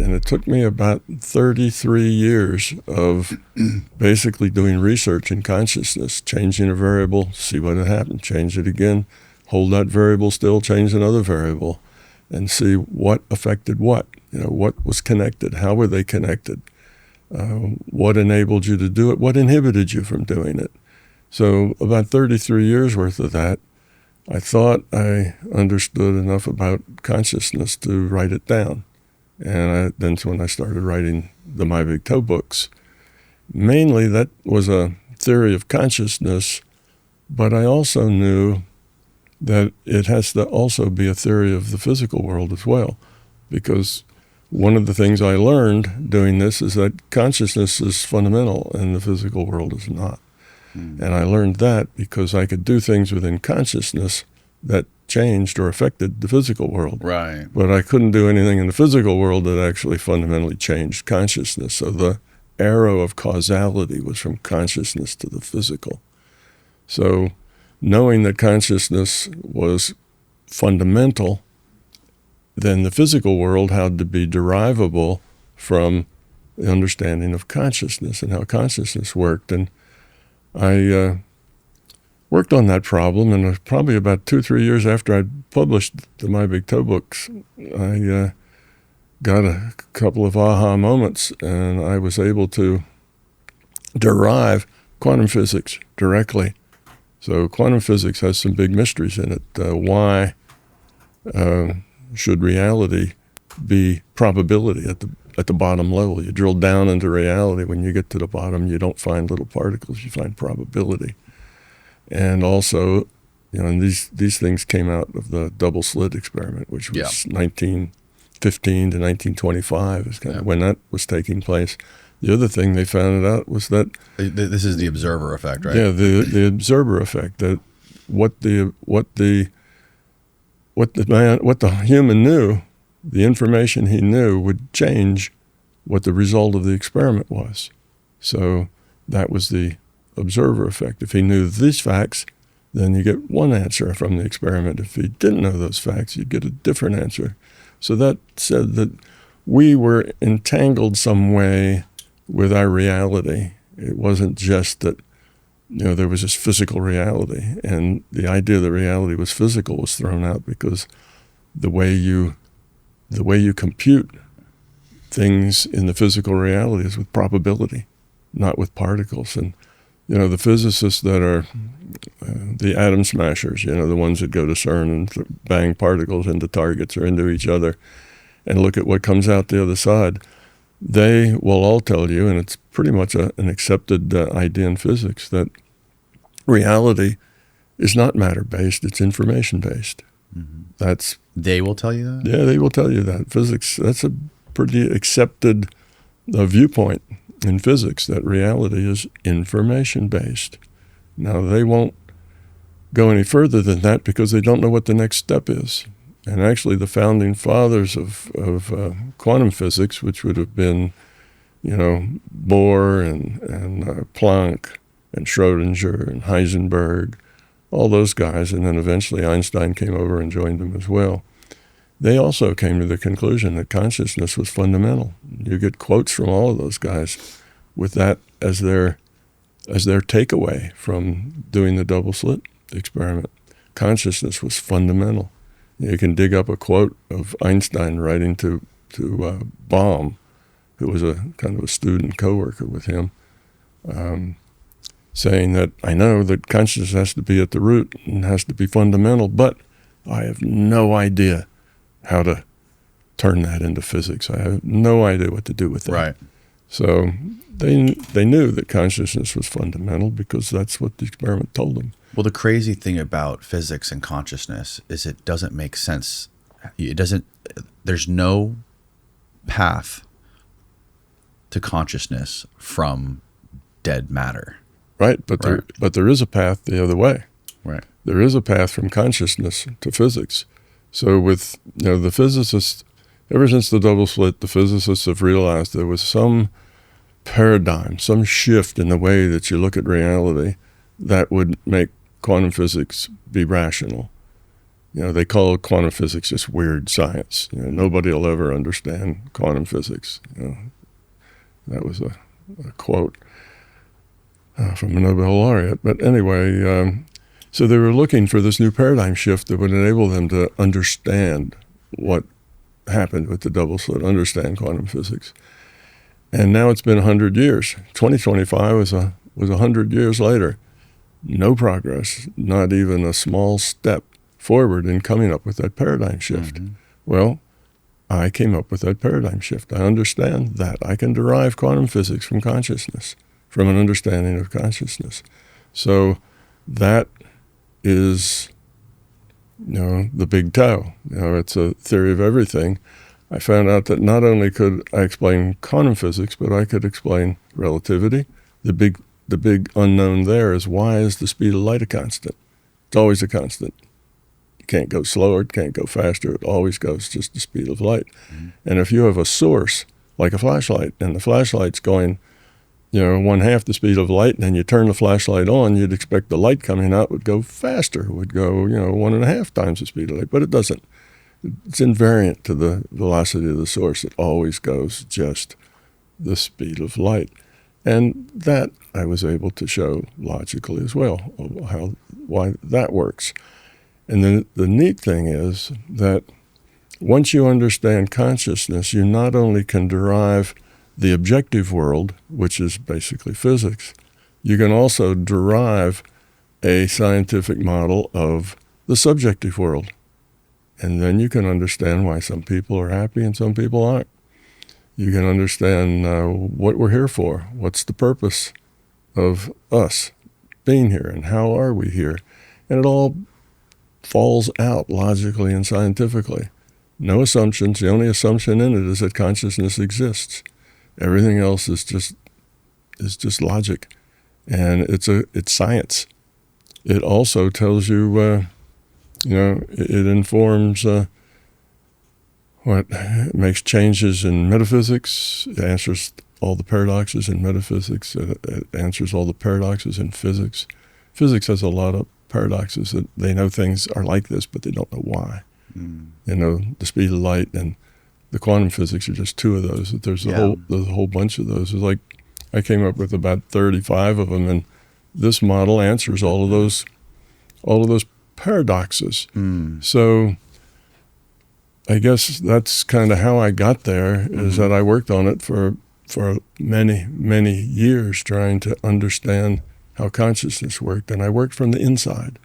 And it took me about 33 years of basically doing research in consciousness, changing a variable, see what had happened, change it again, hold that variable still, change another variable, and see what affected what. What was connected, how were they connected, what enabled you to do it, what inhibited you from doing it. So about 33 years worth of that. I thought I understood enough about consciousness to write it down. And that's when I started writing the My Big Toe books. Mainly that was a theory of consciousness, but I also knew that it has to also be a theory of the physical world as well. Because one of the things I learned doing this is that consciousness is fundamental and the physical world is not. And I learned that because I could do things within consciousness that changed or affected the physical world. Right. But I couldn't do anything in the physical world that actually fundamentally changed consciousness. So the arrow of causality was from consciousness to the physical. So knowing that consciousness was fundamental, then the physical world had to be derivable from the understanding of consciousness and how consciousness worked. And I worked on that problem, and probably about 2-3 years after I'd published the My Big Toe books, I got a couple of aha moments, and I was able to derive quantum physics directly. So quantum physics has some big mysteries in it. Why should reality be probability at the bottom level? You drill down into reality. When you get to the bottom, you don't find little particles, you find probability. And also, and these things came out of the double-slit experiment, which was 1915 to 1925 is kind of when that was taking place. The other thing they found out was that this is the observer effect, right? Yeah, the observer effect, that what the human knew, the information he knew would change what the result of the experiment was. So that was the observer effect. If he knew these facts, then you get one answer from the experiment. If he didn't know those facts, you'd get a different answer. So that said that we were entangled some way with our reality. It wasn't just that, there was this physical reality, and the idea that reality was physical was thrown out because the way you compute things in the physical reality is with probability, not with particles. And the physicists that are the atom smashers, the ones that go to CERN and bang particles into targets or into each other and look at what comes out the other side, they will all tell you, and it's pretty much an accepted idea in physics, that reality is not matter-based, it's information-based. Mm-hmm. They will tell you that? Yeah, they will tell you that. Physics, that's a pretty accepted viewpoint in physics, that reality is information-based. Now, they won't go any further than that because they don't know what the next step is. And actually, the founding fathers of quantum physics, which would have been, Bohr and Planck and Schrodinger and Heisenberg, all those guys, and then eventually Einstein came over and joined them as well. They also came to the conclusion that consciousness was fundamental. You get quotes from all of those guys with that as their takeaway from doing the double-slit experiment. Consciousness was fundamental. You can dig up a quote of Einstein writing to Bohm, who was a kind of a student co-worker with him, saying that I know that consciousness has to be at the root and has to be fundamental, but I have no idea how to turn that into physics. I have no idea what to do with that. Right. So they knew that consciousness was fundamental because that's what the experiment told them. Well, the crazy thing about physics and consciousness is it doesn't make sense. There's no path to consciousness from dead matter. Right, but there is a path the other way. Right. There is a path from consciousness to physics. So with the physicists, ever since the double-slit, the physicists have realized there was some paradigm, some shift in the way that you look at reality that would make quantum physics be rational. They call quantum physics just weird science. Nobody will ever understand quantum physics. That was a quote from a Nobel laureate. But anyway, so they were looking for this new paradigm shift that would enable them to understand what happened with the double slit, understand quantum physics. And now it's been 100 years. 2025 was 100 years later. No progress, not even a small step forward in coming up with that paradigm shift. Mm-hmm. Well, I came up with that paradigm shift. I understand that. I can derive quantum physics from consciousness, from an understanding of consciousness. So that is, the big toe. It's a theory of everything. I found out that not only could I explain quantum physics, but I could explain relativity. The big unknown there is, why is the speed of light a constant? It's always a constant. It can't go slower, it can't go faster, it always goes just the speed of light. Mm-hmm. And if you have a source, like a flashlight, and the flashlight's going, 1/2 the speed of light, and then you turn the flashlight on, you'd expect the light coming out would go faster, would go, 1.5 times the speed of light, but it doesn't. It's invariant to the velocity of the source. It always goes just the speed of light. And that I was able to show logically as well, why that works. And then the neat thing is that once you understand consciousness, you not only can derive the objective world, which is basically physics, you can also derive a scientific model of the subjective world. And then you can understand why some people are happy and some people aren't. You can understand what we're here for. What's the purpose of us being here, and how are we here? And it all falls out logically and scientifically. No assumptions. The only assumption in it is that consciousness exists. Everything else is just logic, and it's science. It also tells you, it informs what makes changes in metaphysics. It answers all the paradoxes in metaphysics. It answers all the paradoxes in physics. Physics has a lot of paradoxes that they know things are like this, but they don't know why. The speed of light and the quantum physics are just two of those. There's a whole bunch of those. It's like I came up with about 35 of them, and this model answers all of those paradoxes. So I guess that's kind of how I got there, is that I worked on it for many, many years, trying to understand how consciousness worked, and I worked from the inside.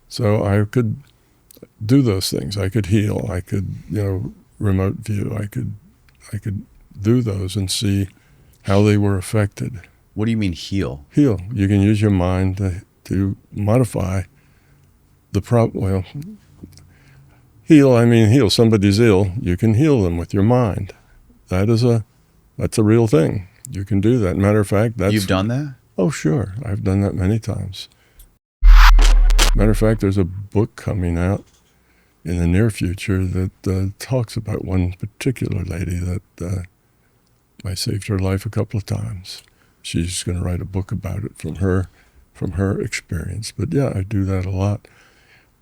So I could do those things. I could heal. I could, remote view. I could do those and see how they were affected. What do you mean heal? Heal. You can use your mind to modify the problem. Well, heal. Somebody's ill. You can heal them with your mind. That's a real thing. You can do that. Matter of fact, You've done that? Oh, sure. I've done that many times. Matter of fact, there's a book coming out in the near future that talks about one particular lady that I saved her life a couple of times. She's going to write a book about it from her experience. But yeah, I do that a lot.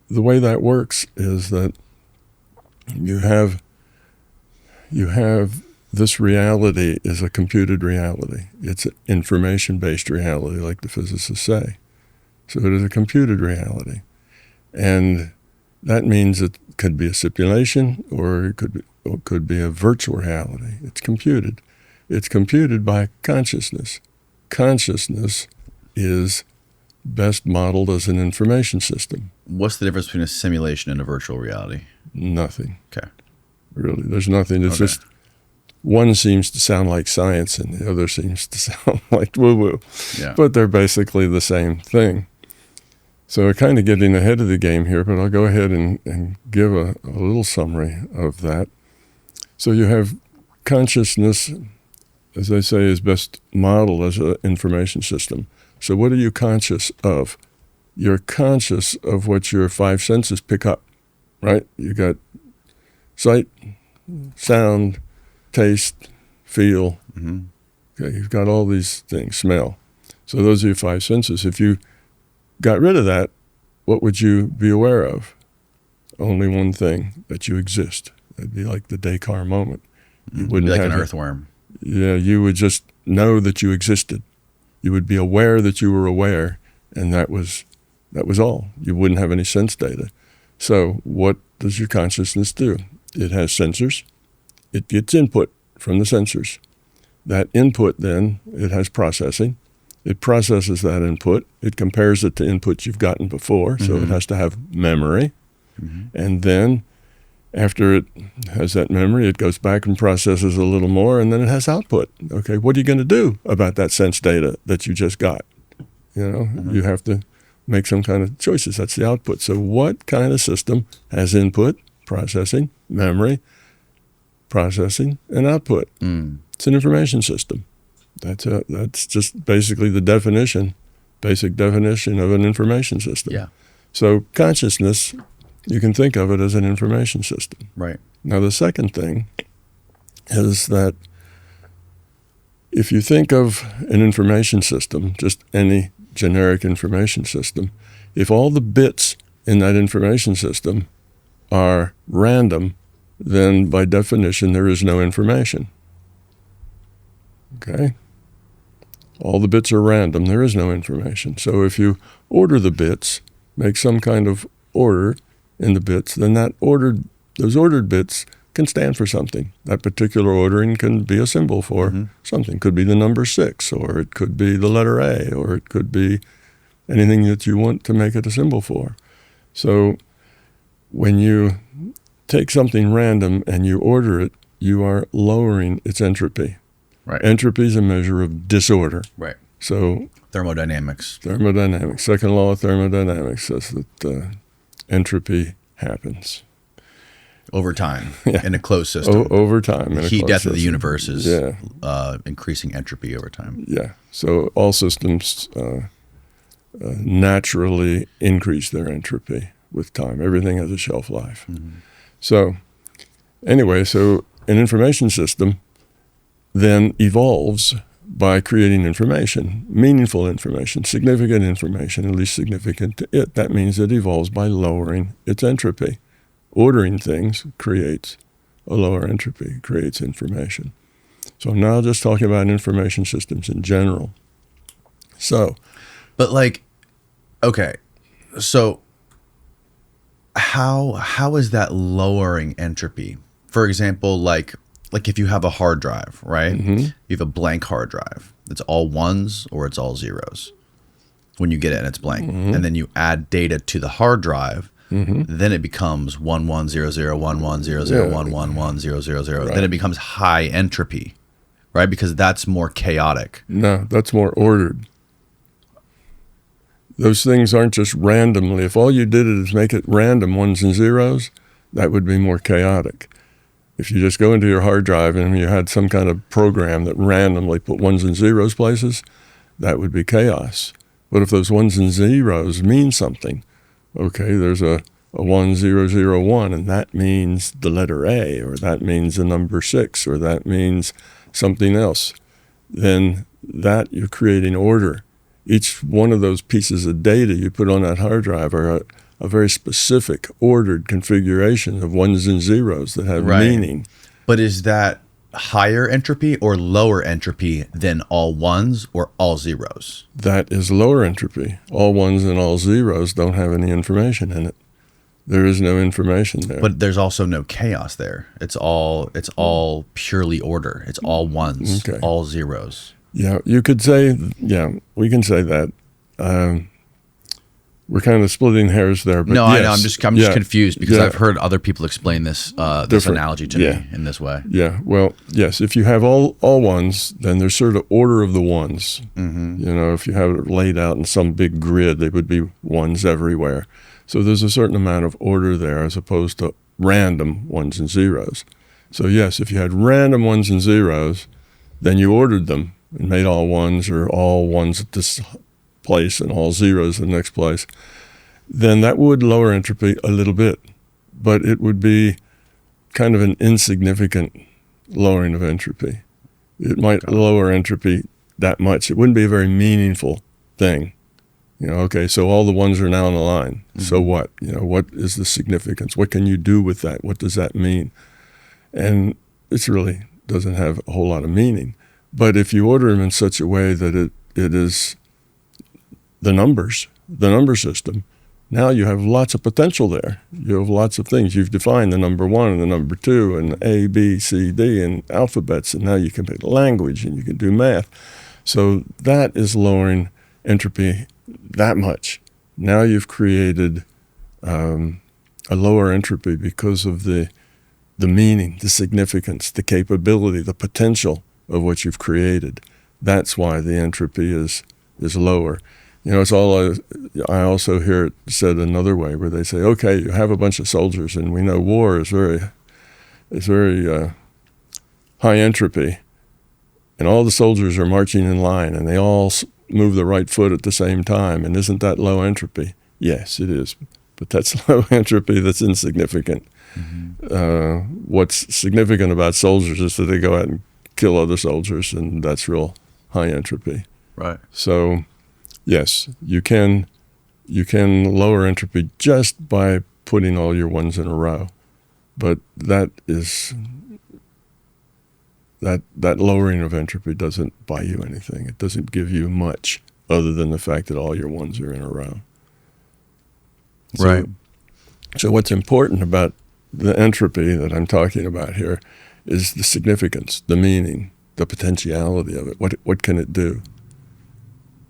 The way that works is that you have this reality is a computed reality. It's an information-based reality, like the physicists say. So it is a computed reality. And that means it could be a simulation, or it could be a virtual reality. It's computed. It's computed by consciousness. Consciousness is best modeled as an information system. What's the difference between a simulation and a virtual reality? Nothing. Okay. Really, there's nothing. It's just one seems to sound like science and the other seems to sound like woo-woo. Yeah. But they're basically the same thing. So we're kind of getting ahead of the game here, but I'll go ahead and give a little summary of that. So you have consciousness, as I say, is best modeled as an information system. So what are you conscious of? You're conscious of what your five senses pick up, right? You got sight, sound, taste, feel. Mm-hmm. Okay, you've got all these things, smell. So those are your five senses. If you got rid of that, what would you be aware of? only one thing, that you exist. That'd be like the Descartes moment. You wouldn't be like have an earthworm. Yeah, you would just know that you existed. You would be aware that you were aware, and that was all. You wouldn't have any sense data. So what does your consciousness do? It has sensors. It gets input from the sensors. That input then, it has processing. It processes that input. It compares it to inputs you've gotten before, so it has to have memory. And then after it has that memory, it goes back and processes a little more, and then it has output. Okay, what are you going to do about that sense data that you just got? You know, you have to make some kind of choices. That's the output. So what kind of system has input, processing, memory, processing, and output? It's an information system. That's just basically the basic definition of an information system. Yeah. So consciousness, you can think of it as an information system. Right. Now, the second thing is that if you think of an information system, just any generic information system, if all the bits in that information system are random, then by definition there is no information. Okay? All the bits are random, there is no information. So if you order the bits, make some kind of order in the bits, then those ordered bits can stand for something. That particular ordering can be a symbol for something. It could be the number 6, or it could be the letter A, or it could be anything that you want to make it a symbol for. So when you take something random and you order it, you are lowering its entropy. Right. Entropy is a measure of disorder. Right. So Thermodynamics. Second law of thermodynamics says that entropy happens Over time in a closed system. Over time. The heat death of the universe is increasing entropy over time. Yeah. So all systems naturally increase their entropy with time. Everything has a shelf life. So anyway, so an information system then evolves by creating information, meaningful information, significant information, at least significant to it. That means it evolves by lowering its entropy. Ordering things creates a lower entropy, creates information. So I'm now just talking about information systems in general. So, but like, okay, so how is that lowering entropy? For example, like if you have a hard drive, right? You have a blank hard drive. It's all ones or it's all zeros when you get it and it's blank. And then you add data to the hard drive, then it becomes 1100 1100 111000. Then it becomes high entropy, right? Because that's more chaotic. No, that's more ordered. Those things aren't just randomly. If all you did is make it random ones and zeros, that would be more chaotic. If you just go into your hard drive and you had some kind of program that randomly put ones and zeros places, that would be chaos. But if those ones and zeros mean something, okay, there's a 1001, and that means the letter A, or that means the number 6, or that means something else, then that you're creating order. Each one of those pieces of data you put on that hard drive are a very specific, ordered configuration of ones and zeros that have meaning. But is that higher entropy or lower entropy than all ones or all zeros? That is lower entropy. All ones and all zeros don't have any information in it. There is no information there. But there's also no chaos there. It's all purely order. It's all ones, all zeros. Yeah, you could say, we can say that. We're kind of splitting hairs there, but no, yes, I know. I'm just confused because I've heard other people explain this analogy to me in this way. Yeah. Well, yes. If you have all ones, then there's sort of order of the ones. You know, if you have it laid out in some big grid, they would be ones everywhere. So there's a certain amount of order there as opposed to random ones and zeros. So yes, if you had random ones and zeros, then you ordered them and made all ones or all ones at this place and all zeros in the next place, then that would lower entropy a little bit, but it would be kind of an insignificant lowering of entropy. It might lower entropy that much. It wouldn't be a very meaningful thing. Okay, so all the ones are now in the line. So what? What is the significance? What can you do with that? What does that mean? And it really doesn't have a whole lot of meaning. But if you order them in such a way that it is the number system, now you have lots of potential there. You have lots of things. You've defined the number 1 and the number 2 and A, B, C, D and alphabets, and now you can pick language and you can do math. So that is lowering entropy that much. Now you've created a lower entropy because of the meaning, the significance, the capability, the potential of what you've created. That's why the entropy is lower. It's all. I also hear it said another way, where they say, "Okay, you have a bunch of soldiers, and we know war is very high entropy, and all the soldiers are marching in line, and they all move the right foot at the same time, and isn't that low entropy?" Yes, it is, but that's low entropy. That's insignificant. What's significant about soldiers is that they go out and kill other soldiers, and that's real high entropy. Right. So, yes, you can lower entropy just by putting all your ones in a row, but that lowering of entropy doesn't buy you anything. It doesn't give you much other than the fact that all your ones are in a row. Right. So what's important about the entropy that I'm talking about here is the significance, the meaning, the potentiality of it. What can it do?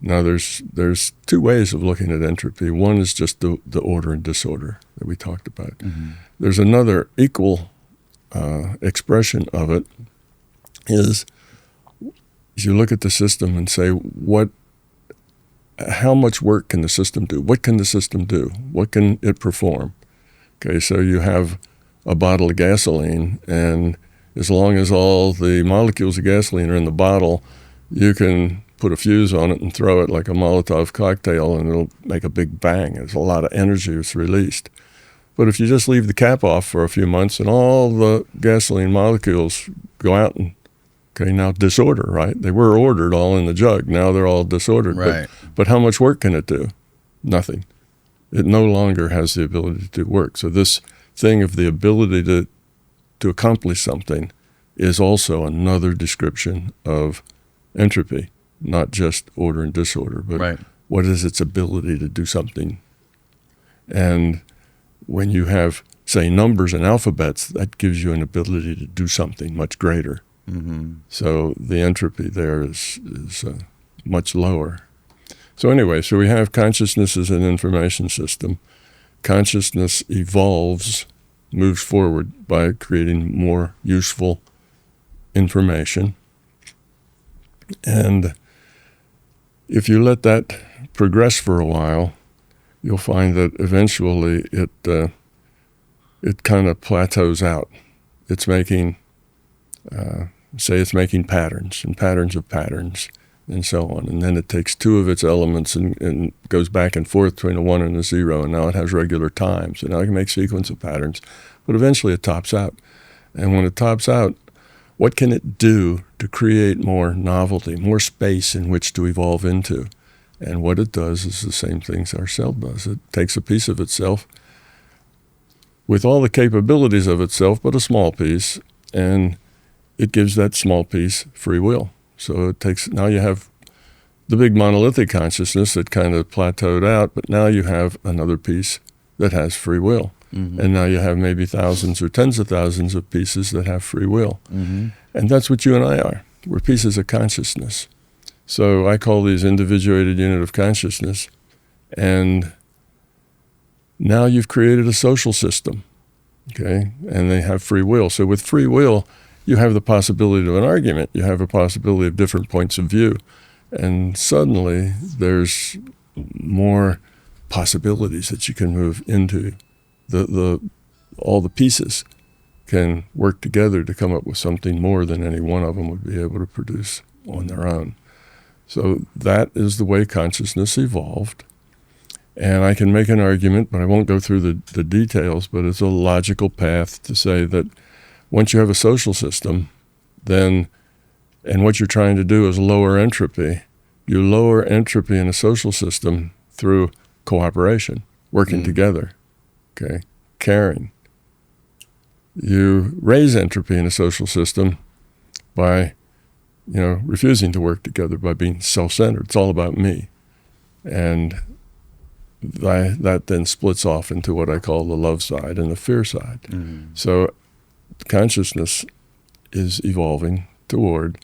Now, there's two ways of looking at entropy. One is just the order and disorder that we talked about. There's another equal expression of it is you look at the system and say, how much work can the system do? What can the system do? What can it perform? Okay, so you have a bottle of gasoline, and as long as all the molecules of gasoline are in the bottle, you can put a fuse on it and throw it like a Molotov cocktail, and it'll make a big bang. There's a lot of energy that's released. But if you just leave the cap off for a few months and all the gasoline molecules go out and, now disorder, right? They were ordered all in the jug. Now they're all disordered. Right. But how much work can it do? Nothing. It no longer has the ability to do work. So this thing of the ability to accomplish something is also another description of entropy, not just order and disorder, but what is its ability to do something. And when you have, say, numbers and alphabets, that gives you an ability to do something much greater. So the entropy there is much lower. So anyway, so we have consciousness as an information system. Consciousness evolves, moves forward by creating more useful information. And if you let that progress for a while, you'll find that eventually it kind of plateaus out. It's making, it's making patterns and patterns of patterns and so on. And then it takes two of its elements and goes back and forth between a 1 and a 0, and now it has regular time. So now it can make sequence of patterns. But eventually it tops out. And when it tops out, what can it do to create more novelty, more space in which to evolve into? And what it does is the same things our cell does. It takes a piece of itself with all the capabilities of itself, but a small piece, and it gives that small piece free will. So now you have the big monolithic consciousness that kind of plateaued out, but now you have another piece that has free will. And now you have maybe thousands or tens of thousands of pieces that have free will. And that's what you and I are. We're pieces of consciousness. So I call these individuated unit of consciousness. And now you've created a social system, okay? And they have free will. So with free will, you have the possibility of an argument. You have a possibility of different points of view. And suddenly there's more possibilities that you can move into. All the pieces can work together to come up with something more than any one of them would be able to produce on their own. So that is the way consciousness evolved. And I can make an argument, but I won't go through the details, but it's a logical path to say that once you have a social system, and what you're trying to do is lower entropy. You lower entropy in a social system through cooperation, working together, okay, caring. You raise entropy in a social system by, refusing to work together, by being self-centered. It's all about me. And that then splits off into what I call the love side and the fear side. So consciousness is evolving toward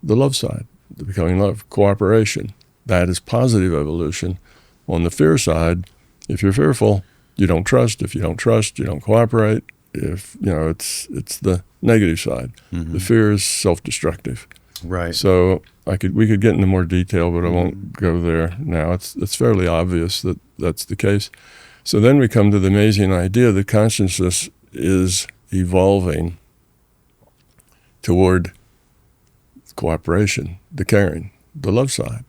the love side, the becoming love, cooperation. That is positive evolution. On the fear side, if you're fearful, you don't trust. If you don't trust, you don't cooperate. If it's the negative side. The fear is self-destructive. Right. So we could get into more detail, but I won't go there now. It's fairly obvious that that's the case. So then we come to the amazing idea that consciousness is evolving toward cooperation, the caring, the love side,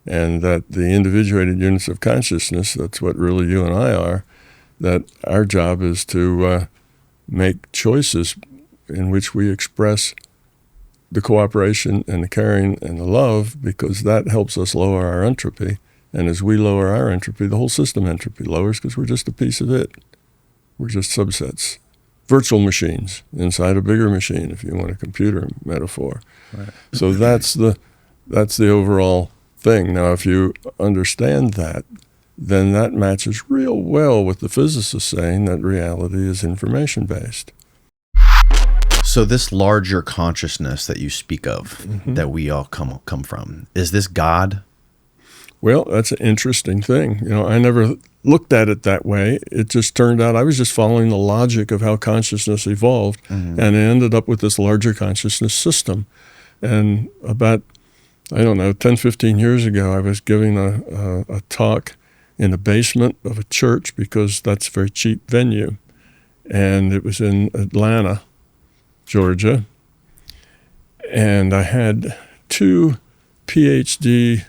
and that the individuated units of consciousness, that's what really you and I are, that our job is to make choices in which we express the cooperation and the caring and the love, because that helps us lower our entropy. And as we lower our entropy, the whole system entropy lowers, because we're just a piece of it. We're just subsets. Virtual machines inside a bigger machine, if you want a computer metaphor. Right. So that's the overall thing. Now, if you understand that, then that matches real well with the physicists saying that reality is information-based. So this larger consciousness that you speak of, that we all come from, is this God? Well, that's an interesting thing. I never looked at it that way. It just turned out I was just following the logic of how consciousness evolved, and I ended up with this larger consciousness system. And about, 10, 15 years ago, I was giving a talk in the basement of a church, because that's a very cheap venue. And it was in Atlanta, Georgia. And I had 2 PhD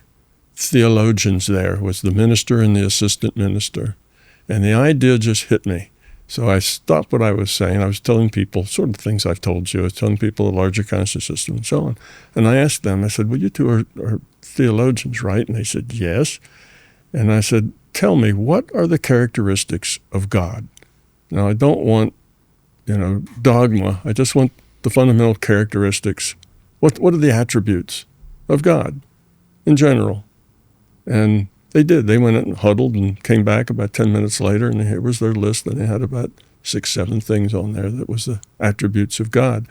theologians there, was the minister and the assistant minister. And the idea just hit me. So I stopped what I was saying. I was telling people sort of things I've told you. I was telling people the larger conscious system and so on. And I asked them, I said, well, you two are theologians, right? And they said, yes. And I said, tell me, what are the characteristics of God? Now, I don't want, dogma. I just want the fundamental characteristics. What are the attributes of God in general? And they did. They went and huddled and came back about 10 minutes later, and here was their list, and they had about 6, 7 things on there that was the attributes of God.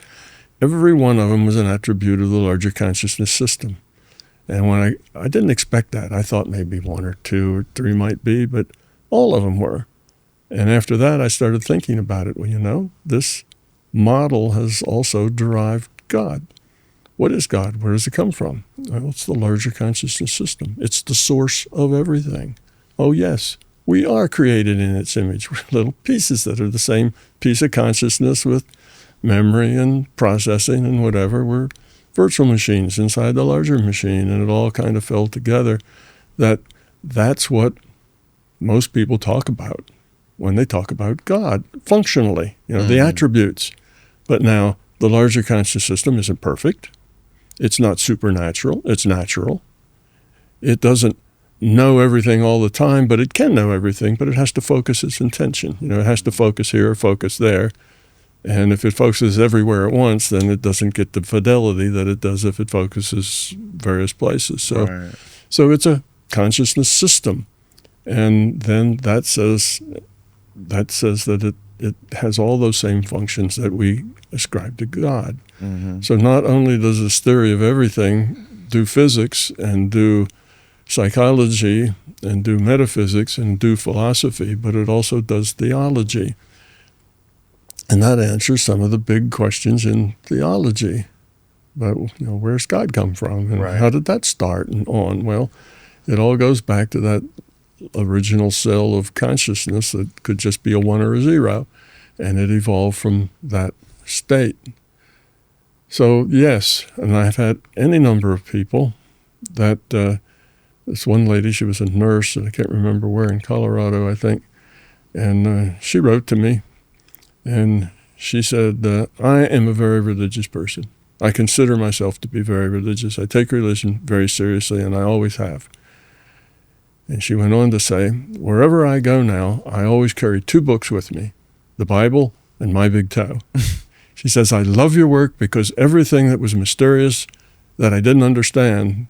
Every one of them was an attribute of the larger consciousness system. And when I didn't expect that. I thought maybe 1 or 2 or 3 might be, but all of them were. And after that, I started thinking about it. Well, this model has also derived God. What is God? Where does it come from? Well, it's the larger consciousness system. It's the source of everything. Oh, yes, we are created in its image. We're little pieces that are the same piece of consciousness with memory and processing and whatever. We're virtual machines inside the larger machine, and it all kind of fell together. That's what most people talk about when they talk about God, functionally, the attributes. But now, the larger conscious system isn't perfect. It's not supernatural. It's natural. It doesn't know everything all the time, but it can know everything, but it has to focus its intention. It has to focus here or focus there. And if it focuses everywhere at once, then it doesn't get the fidelity that it does if it focuses various places. So it's a consciousness system. And then that says that it has all those same functions that we ascribe to God. So not only does this theory of everything do physics and do psychology and do metaphysics and do philosophy, but it also does theology. And that answers some of the big questions in theology. But where's God come from? And how did that start and on? Well, it all goes back to that original cell of consciousness that could just be a 1 or a 0, and it evolved from that state. So yes, and I've had any number of people that, this one lady, she was a nurse, and I can't remember where, in Colorado, I think, and she wrote to me, and she said, I am a very religious person. I consider myself to be very religious. I take religion very seriously, and I always have. And she went on to say, wherever I go now, I always carry 2 books with me, the Bible and my big toe. She says, I love your work because everything that was mysterious that I didn't understand,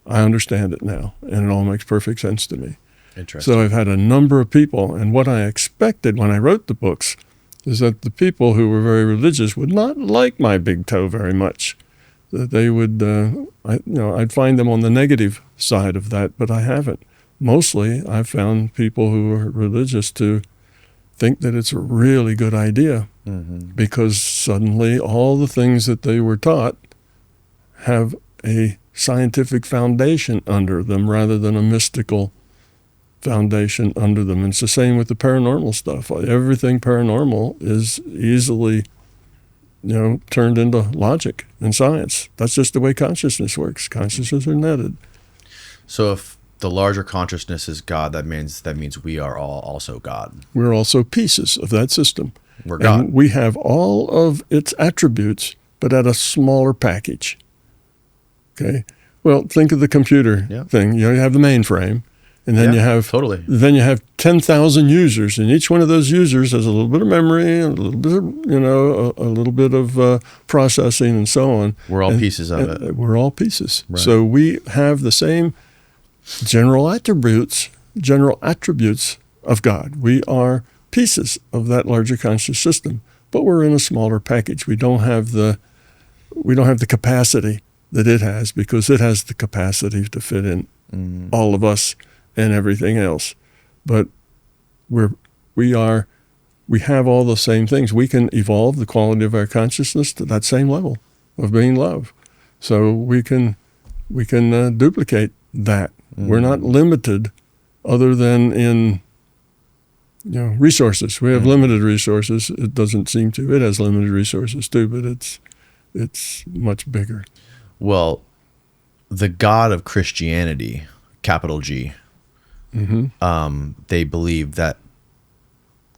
I understand it now, and it all makes perfect sense to me. Interesting. So I've had a number of people, and what I expected when I wrote the books is that the people who were very religious would not like my big toe very much. That they would, I'd find them on the negative side of that, but I haven't. Mostly, I've found people who are religious to think that it's a really good idea because suddenly all the things that they were taught have a scientific foundation under them rather than a mystical foundation under them. And it's the same with the paranormal stuff. Everything paranormal is easily, turned into logic and science. That's just the way consciousness works. Consciousness are netted. So if the larger consciousness is God, that means we are all also God. We're also pieces of that system. We're God. And we have all of its attributes, but at a smaller package. Okay? Well, think of the computer thing. You have the mainframe, and then you have totally. Then you have 10,000 users, and each one of those users has a little bit of memory, a little bit of, a little bit of processing, and so on. We're all pieces of it. We're all pieces. Right. So we have the same general attributes of God. We are pieces of that larger conscious system, but we're in a smaller package. We don't have the capacity that it has, because it has the capacity to fit in all of us and everything else. But we have all the same things. We can evolve the quality of our consciousness to that same level of being love. So we can duplicate that. We're not limited other than in resources. We have limited resources. It doesn't seem to. It has limited resources too, but it's much bigger. Well, the God of Christianity, capital G, they believe that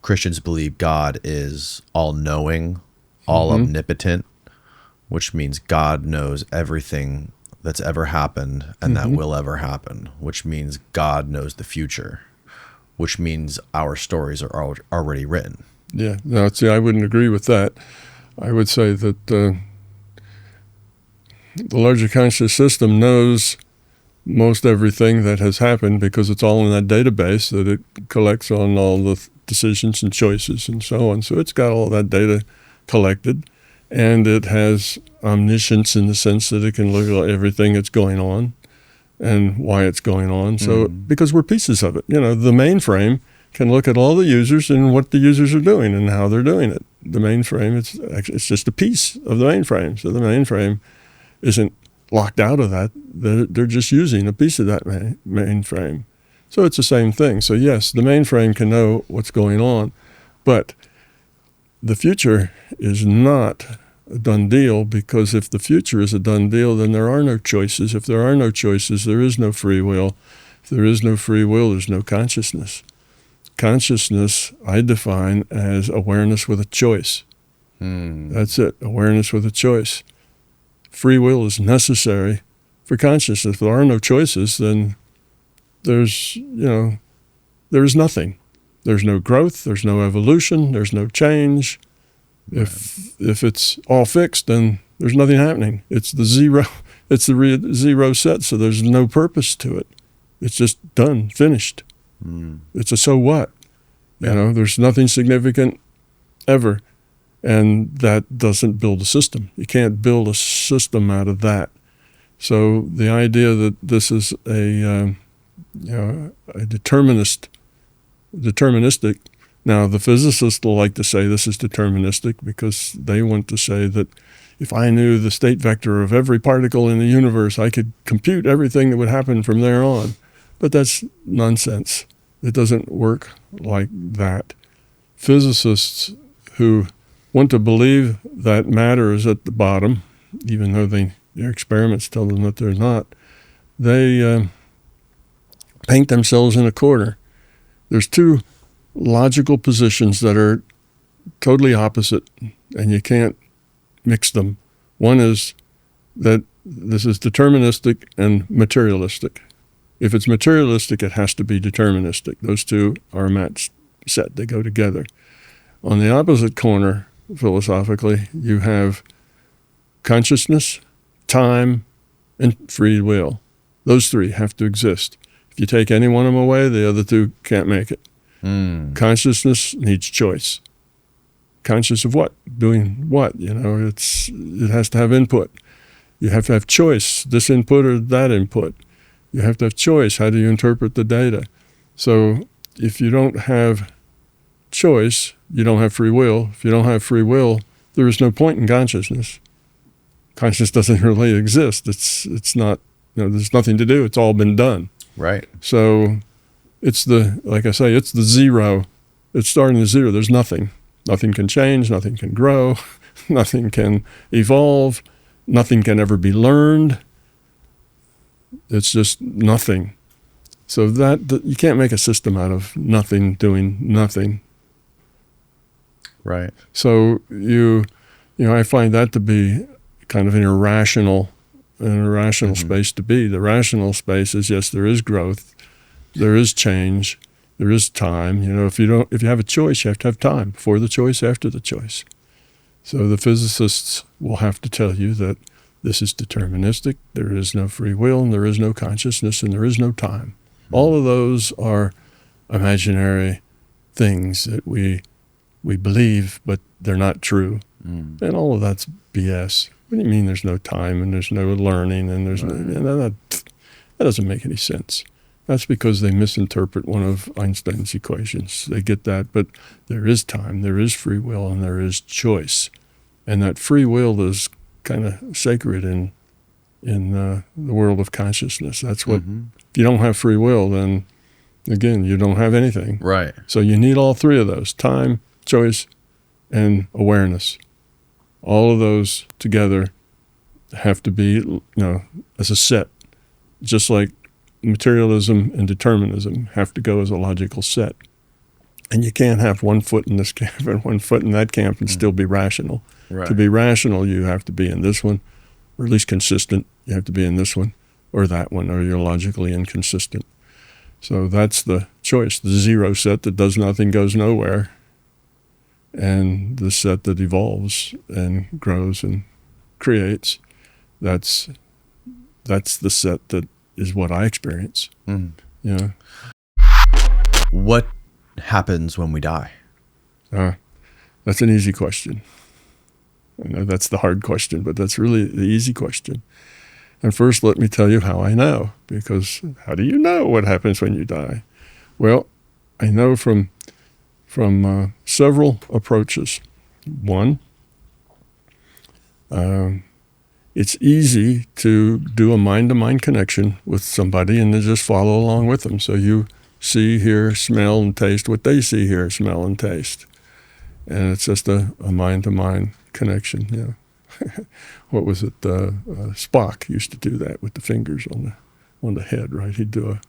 Christians believe God is all-knowing, all omnipotent, which means God knows everything that's ever happened and that will ever happen, which means God knows the future, which means our stories are already written. Yeah, no, see, I wouldn't agree with that. I would say that the larger conscious system knows most everything that has happened because it's all in that database that it collects on all the decisions and choices and so on. So it's got all that data collected, and it has omniscience in the sense that it can look at everything that's going on and why it's going on. So because we're pieces of it, the mainframe can look at all the users and what the users are doing and how they're doing it. The mainframe, it's just a piece of the mainframe. So the mainframe isn't locked out of that. They're just using a piece of that mainframe. So it's the same thing. So yes, the mainframe can know what's going on, but the future is not a done deal, because if the future is a done deal, then there are no choices. If there are no choices, there is no free will. If there is no free will, there's no consciousness. Consciousness, I define as awareness with a choice. That's it, awareness with a choice. Free will is necessary for consciousness. If there are no choices, then there is nothing. There's no growth, there's no evolution, there's no change. If it's all fixed, then there's nothing happening. It's the zero set, so there's no purpose to it. It's just done, finished. It's a so what. There's nothing significant ever. And that doesn't build a system. You can't build a system out of that. So the idea that this is a deterministic. Now, the physicists will like to say this is deterministic because they want to say that if I knew the state vector of every particle in the universe, I could compute everything that would happen from there on. But that's nonsense. It doesn't work like that. Physicists who want to believe that matter is at the bottom, even though their experiments tell them that they're not, they paint themselves in a corner. There's two logical positions that are totally opposite, and you can't mix them. One is that this is deterministic and materialistic. If it's materialistic, it has to be deterministic. Those two are a matched set. They go together. On the opposite corner, philosophically, you have consciousness, time, and free will. Those three have to exist. If you take any one of them away, the other two can't make it. Consciousness needs choice. Conscious of what? Doing what? It has to have input. You have to have choice, this input or that input. You have to have choice. How do you interpret the data? So if you don't have choice, you don't have free will. If you don't have free will, there is no point in consciousness. Consciousness doesn't really exist. It's not, there's nothing to do. It's all been done. Right. So it's like I say, it's the zero. It's starting at zero. There's nothing. Nothing can change. Nothing can grow. Nothing can evolve. Nothing can ever be learned. It's just nothing. So that you can't make a system out of nothing doing nothing. Right. So I find that to be kind of an irrational space to be. The rational space is, yes, there is growth, there is change, there is time. If you have a choice, you have to have time before the choice, after the choice. So the physicists will have to tell you that this is deterministic, there is no free will, and there is no consciousness, and there is no time. All of those are imaginary things that we believe, but they're not true. And all of that's BS. What do you mean there's no time and there's no learning and there's that doesn't make any sense. That's because they misinterpret one of Einstein's equations. They get that, but there is time, there is free will, and there is choice. And that free will is kind of sacred in the world of consciousness. That's what, if you don't have free will, then again, you don't have anything. Right. So you need all three of those: time, choice, and awareness. All of those together have to be, as a set. Just like materialism and determinism have to go as a logical set. And you can't have one foot in this camp and one foot in that camp and still be rational. Right. To be rational, you have to be in this one, or at least consistent. You have to be in this one or that one, or you're logically inconsistent. So that's the choice. The zero set that does nothing goes nowhere, and the set that evolves and grows and creates, that's the set that is what I experience. What happens when we die? That's an easy question. I know that's the hard question, but that's really the easy question. And first, let me tell you how I know, because how do you know what happens when you die? Well, I know from several approaches. One, it's easy to do a mind-to-mind connection with somebody and then just follow along with them. So you see, hear, smell, and taste what they see, hear, smell, and taste. And it's just a mind-to-mind connection. What was it? Spock used to do that with the fingers on the head, right? He'd do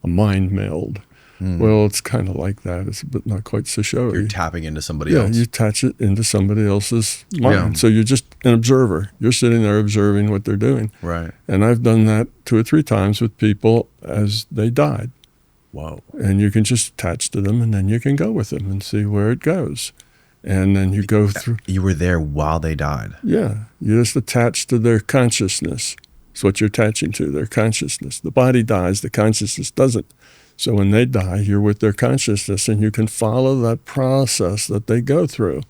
a mind meld. Well, it's kind of like that, but not quite so showy. You're tapping into somebody else. Yeah, you attach it into somebody else's mind. Yeah. So you're just an observer. You're sitting there observing what they're doing. Right. And I've done that 2 or 3 times with people as they died. Whoa. And you can just attach to them, and then you can go with them and see where it goes. And then you go through. You were there while they died. Yeah. You just attach to their consciousness. It's what you're attaching to, their consciousness. The body dies, the consciousness doesn't. So when they die, you're with their consciousness, and you can follow that process that they go through.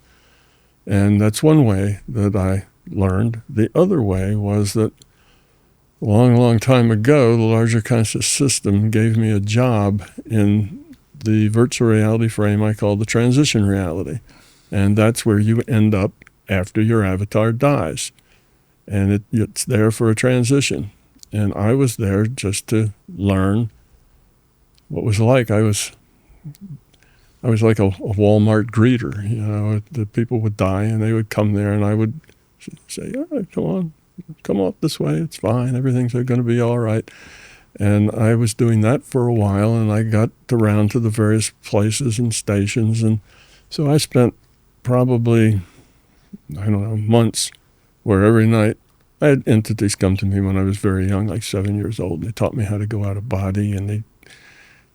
And that's one way that I learned. The other way was that a long, long time ago, the larger conscious system gave me a job in the virtual reality frame I call the transition reality. And that's where you end up after your avatar dies. And it's there for a transition. And I was there just to learn what it was like. I was like a Walmart greeter. The people would die and they would come there and I would say, come up this way, it's fine, everything's going to be all right. And I was doing that for a while, and I got around to the various places and stations. And so I spent probably, months where every night I had entities come to me when I was very young, like 7 years old. They taught me how to go out of body, and they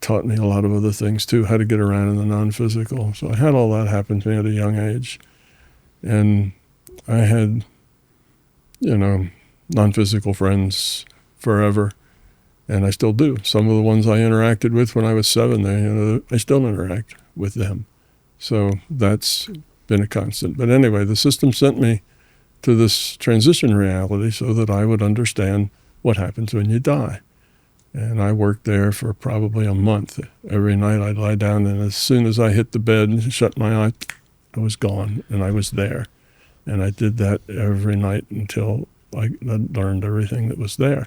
taught me a lot of other things too, how to get around in the non-physical. So I had all that happen to me at a young age. And I had, non-physical friends forever. And I still do. Some of the ones I interacted with when I was 7, I still interact with them. So that's been a constant. But anyway, the system sent me to this transition reality so that I would understand what happens when you die. And I worked there for probably a month. Every night I'd lie down, and as soon as I hit the bed and shut my eyes, I was gone, and I was there. And I did that every night until I learned everything that was there.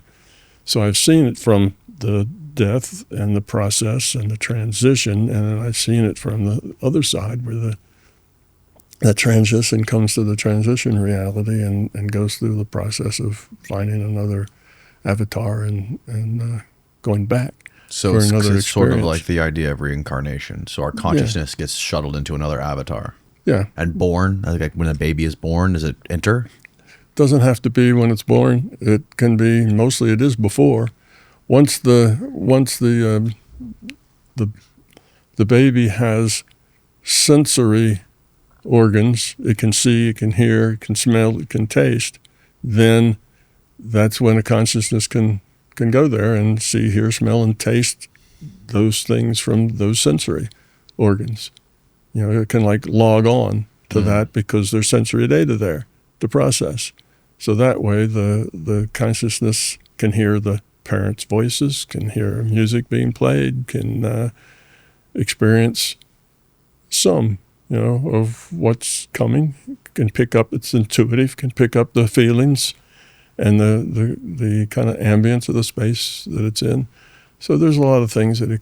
So I've seen it from the death and the process and the transition, and then I've seen it from the other side where that transition comes to the transition reality and goes through the process of finding another avatar and going back. So for it's another sort of experience. like the idea of reincarnation. So our consciousness gets shuttled into another avatar. Yeah. And born, like when a baby is born, does it enter? Doesn't have to be when it's born. It can be, mostly it is before. Once the baby has sensory organs, it can see, it can hear, it can smell, it can taste, then that's when a consciousness can go there and see, hear, smell, and taste those things from those sensory organs. It can like log on to that because there's sensory data there to process. So that way the consciousness can hear the parents' voices, can hear music being played, can experience some, of what's coming, can pick up, it's intuitive, can pick up the feelings and the kind of ambience of the space that it's in. So there's a lot of things that it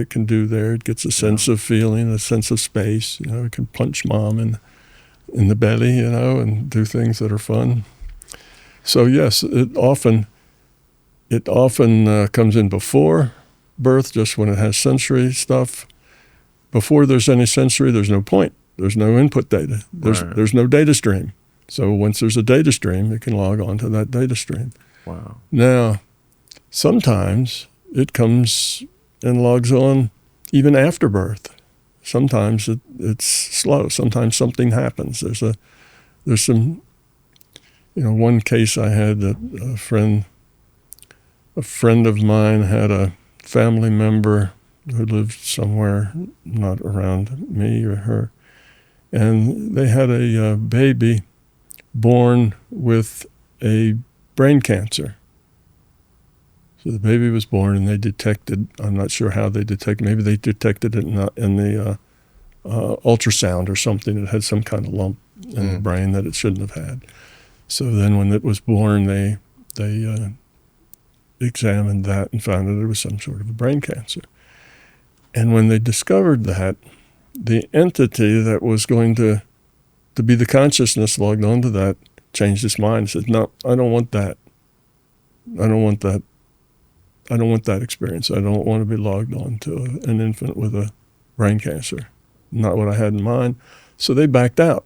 can do there. It gets a sense of feeling, a sense of space. It can punch mom in the belly, and do things that are fun. So yes, it often comes in before birth, just when it has sensory stuff. Before there's any sensory, there's no point. There's no input data. There's no data stream. So once there's a data stream, it can log on to that data stream. Wow. Now, sometimes it comes and logs on even after birth. Sometimes it's slow. Sometimes something happens. There's some, one case I had that a friend of mine had a family member who lived somewhere not around me or her, and they had a baby born with a brain cancer. So the baby was born, and they detected, I'm not sure how they detected, maybe they detected it in the ultrasound or something. It had some kind of lump in the brain that it shouldn't have had. So then when it was born, they examined that and found that it was some sort of a brain cancer. And when they discovered that, the entity that was going to be the consciousness logged onto that changed its mind and said, no, I don't want that. I don't want that. I don't want that experience. I don't want to be logged on to an infant with a brain cancer. Not what I had in mind. So they backed out.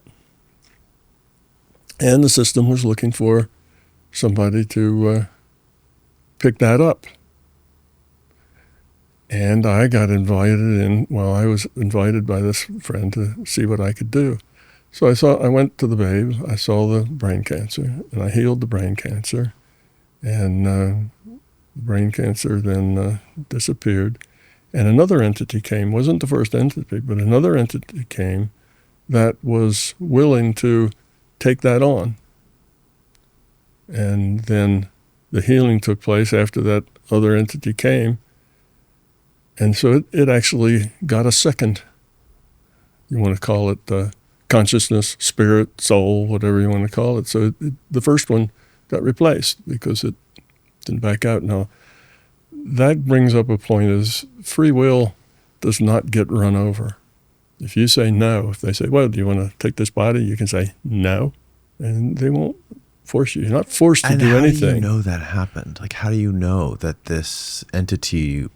And the system was looking for somebody to pick that up. And I got invited in, I was invited by this friend to see what I could do. So I went to the babe, I saw the brain cancer, and I healed the brain cancer. And the brain cancer then disappeared. And another entity came, wasn't the first entity, but another entity came that was willing to take that on. And then the healing took place after that other entity came. And so it actually got a second, you want to call it consciousness, spirit, soul, whatever you want to call it. So the first one got replaced because it didn't back out. Now, that brings up a point is free will does not get run over. If you say no, if they say, well, do you want to take this body? You can say no, and they won't force you. You're not forced to do anything. How do you know that happened? Like, how do you know that this entity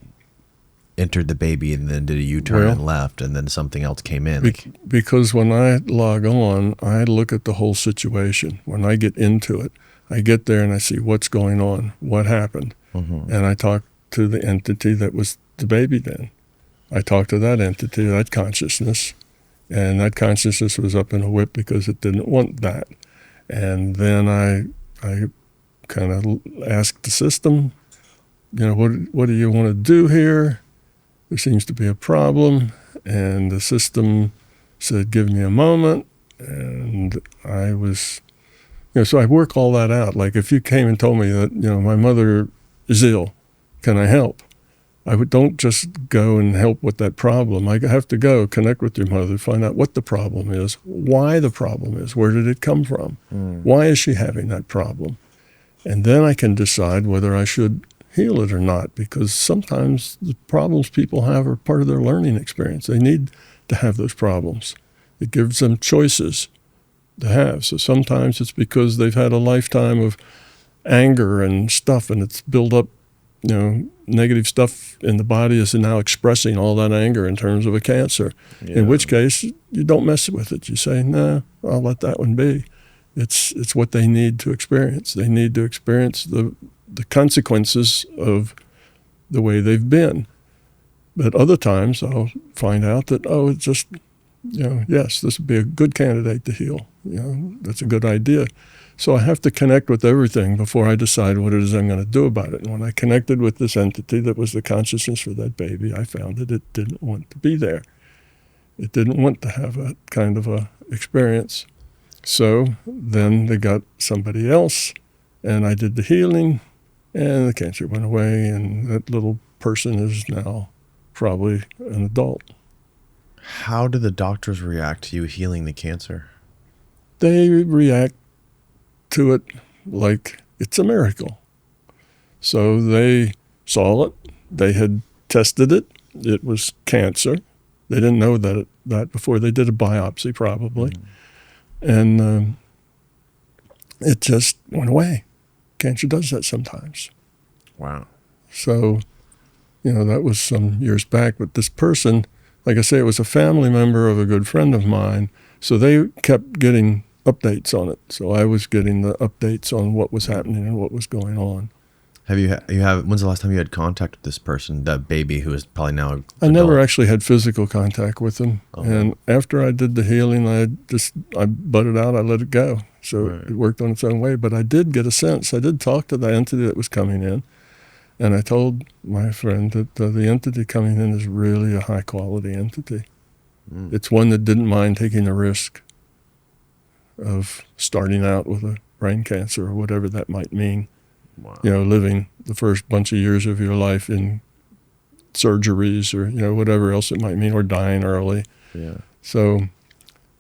entered the baby and then did a U-turn and left, and then something else came in? Because when I log on, I look at the whole situation. When I get into it, I get there and I see what's going on, what happened. And I talk to the entity that was the baby then. I talked to that entity, that consciousness, and that consciousness was up in a whip because it didn't want that. And then I kind of asked the system, what do you want to do here? There seems to be a problem. And the system said, give me a moment. And I was, so I work all that out. Like if you came and told me that, my mother is ill, can I help? Don't just go and help with that problem. I have to go connect with your mother, find out what the problem is, why the problem is, where did it come from, why is she having that problem? And then I can decide whether I should heal it or not, because sometimes the problems people have are part of their learning experience. They need to have those problems. It gives them choices to have. So sometimes it's because they've had a lifetime of anger and stuff, and it's built up, negative stuff in the body is now expressing all that anger in terms of a cancer, in which case you don't mess with it. You say, no, I'll let that one be. It's what they need to experience. They need to experience the consequences of the way they've been. But other times I'll find out that, it's just, yes, this would be a good candidate to heal. That's a good idea. So I have to connect with everything before I decide what it is I'm going to do about it. And when I connected with this entity that was the consciousness for that baby, I found that it didn't want to be there. It didn't want to have that kind of a experience. So then they got somebody else, and I did the healing, and the cancer went away, and that little person is now probably an adult. How do the doctors react to you healing the cancer? They react to it like it's a miracle. So they saw it. They had tested it. It was cancer. They didn't know that before. They did a biopsy probably. And it just went away. Cancer does that sometimes. Wow. So, that was some years back. But this person, like I say, it was a family member of a good friend of mine. So they kept getting updates on it. So I was getting the updates on what was happening and what was going on. When's the last time you had contact with this person, that baby who is probably now adult? I never actually had physical contact with him. And after I did the healing, I butted out, I let it go. So It worked on its own way. But I did get a sense. I did talk to the entity that was coming in. And I told my friend that the entity coming in is really a high quality entity. It's one that didn't mind taking a risk of starting out with a brain cancer or whatever that might mean. Wow. Living the first bunch of years of your life in surgeries or, whatever else it might mean, or dying early. Yeah. So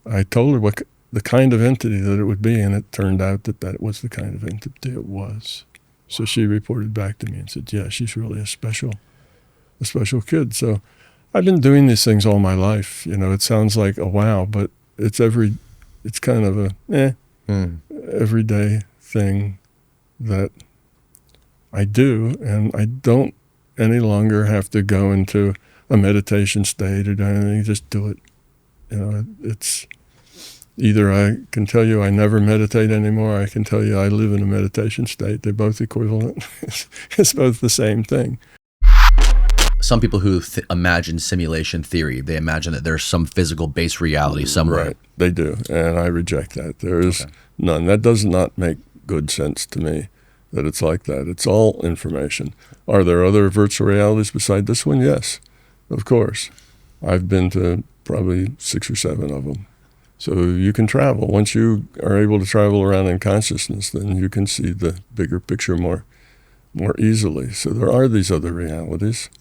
I told her what the kind of entity that it would be, and it turned out that was the kind of entity it was. So she reported back to me and said, yeah, she's really a special kid. So I've been doing these things all my life. It sounds like a wow, but it's kind of a everyday thing that I do, and I don't any longer have to go into a meditation state or do anything, just do it. It's either I can tell you I never meditate anymore, or I can tell you I live in a meditation state. They're both equivalent. It's both the same thing. Some people who imagine simulation theory, they imagine that there's some physical base reality somewhere. Right, they do, and I reject that. There is none. That does not make good sense to me, that it's like that. It's all information. Are there other virtual realities beside this one? Yes, of course. I've been to probably 6 or 7 of them. So you can travel. Once you are able to travel around in consciousness, then you can see the bigger picture more easily. So there are these other realities.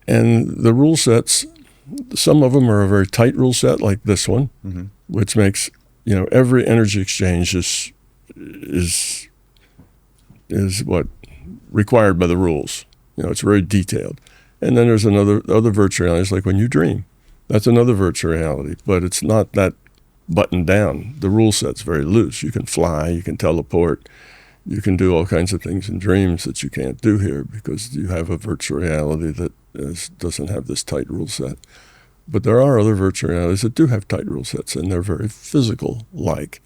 And the rule sets, some of them are a very tight rule set, like this one, which makes, every energy exchange is what required by the rules. It's very detailed. And then there's other virtual realities, like when you dream. That's another virtual reality, but it's not that buttoned down. The rule set's very loose. You can fly, you can teleport, you can do all kinds of things in dreams that you can't do here because you have a virtual reality that doesn't have this tight rule set. But there are other virtual realities that do have tight rule sets, and they're very physical-like.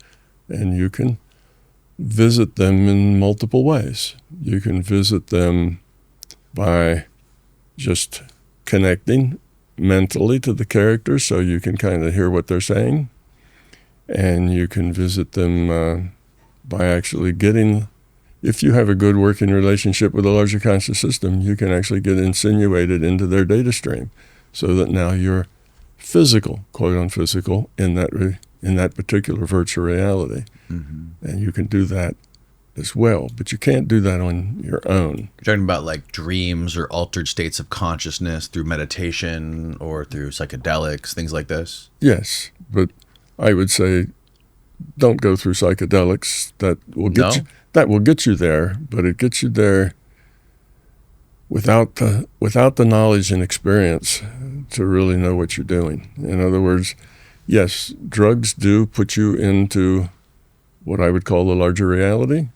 And you can visit them in multiple ways. You can visit them by just connecting mentally to the characters so you can kind of hear what they're saying. And you can visit them by actually getting, if you have a good working relationship with a larger conscious system, you can actually get insinuated into their data stream so that now you're physical, quote unphysical, in that particular virtual reality. Mm-hmm. And you can do that as well, but you can't do that on your own. You're talking about like dreams or altered states of consciousness through meditation or through psychedelics, things like this? Yes, but I would say don't go through psychedelics. That will get you there, but it gets you there without the knowledge and experience to really know what you're doing. In other words, yes, drugs do put you into what I would call the larger reality.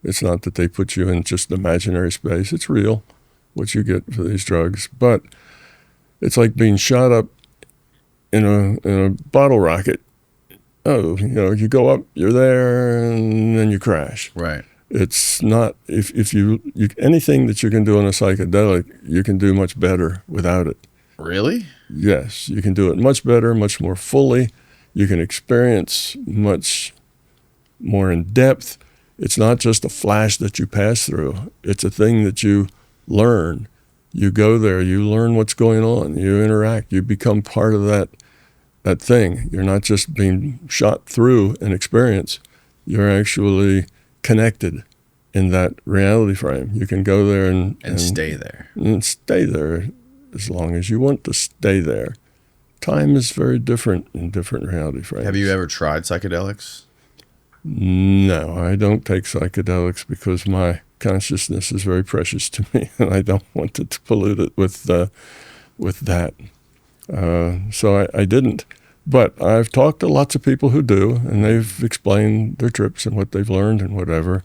It's not that they put you in just imaginary space. It's real, what you get for these drugs. But it's like being shot up in a bottle rocket. Oh, you go up, you're there, and then you crash. Right. It's not, if you anything that you can do on a psychedelic, you can do much better without it. Really? Yes, you can do it much better, much more fully. You can experience much more in depth. It's not just a flash that you pass through. It's a thing that you learn. You go there, you learn what's going on, you interact, you become part of that thing. You're not just being shot through an experience. You're actually connected in that reality frame. You can go there and stay there. And stay there as long as you want to stay there. Time is very different in different reality frames. Have you ever tried psychedelics? No, I don't take psychedelics because my consciousness is very precious to me, and I don't want it to pollute it with that. So I didn't. But I've talked to lots of people who do, and they've explained their trips and what they've learned and whatever.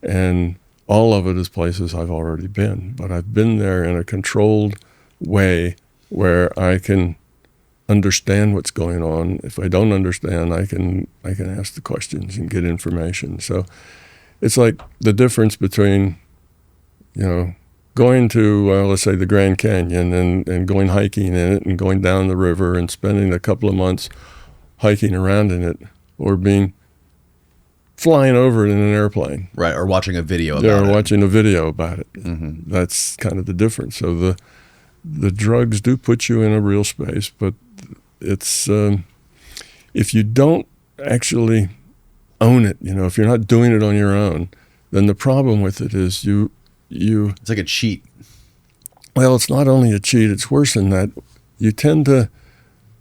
And all of it is places I've already been. But I've been there in a controlled way where I can understand what's going on. If I don't understand, I can ask the questions and get information. So it's like the difference between, going to, let's say, the Grand Canyon and going hiking in it and going down the river and spending a couple of months hiking around in it, or flying over it in an airplane. Right, or watching a video about it. Or watching a video about it. Mm-hmm. That's kind of the difference. So the drugs do put you in a real space, but it's if you don't actually own it, if you're not doing it on your own, then the problem with it is it's like a cheat. Well, it's not only a cheat, it's worse than that. You tend to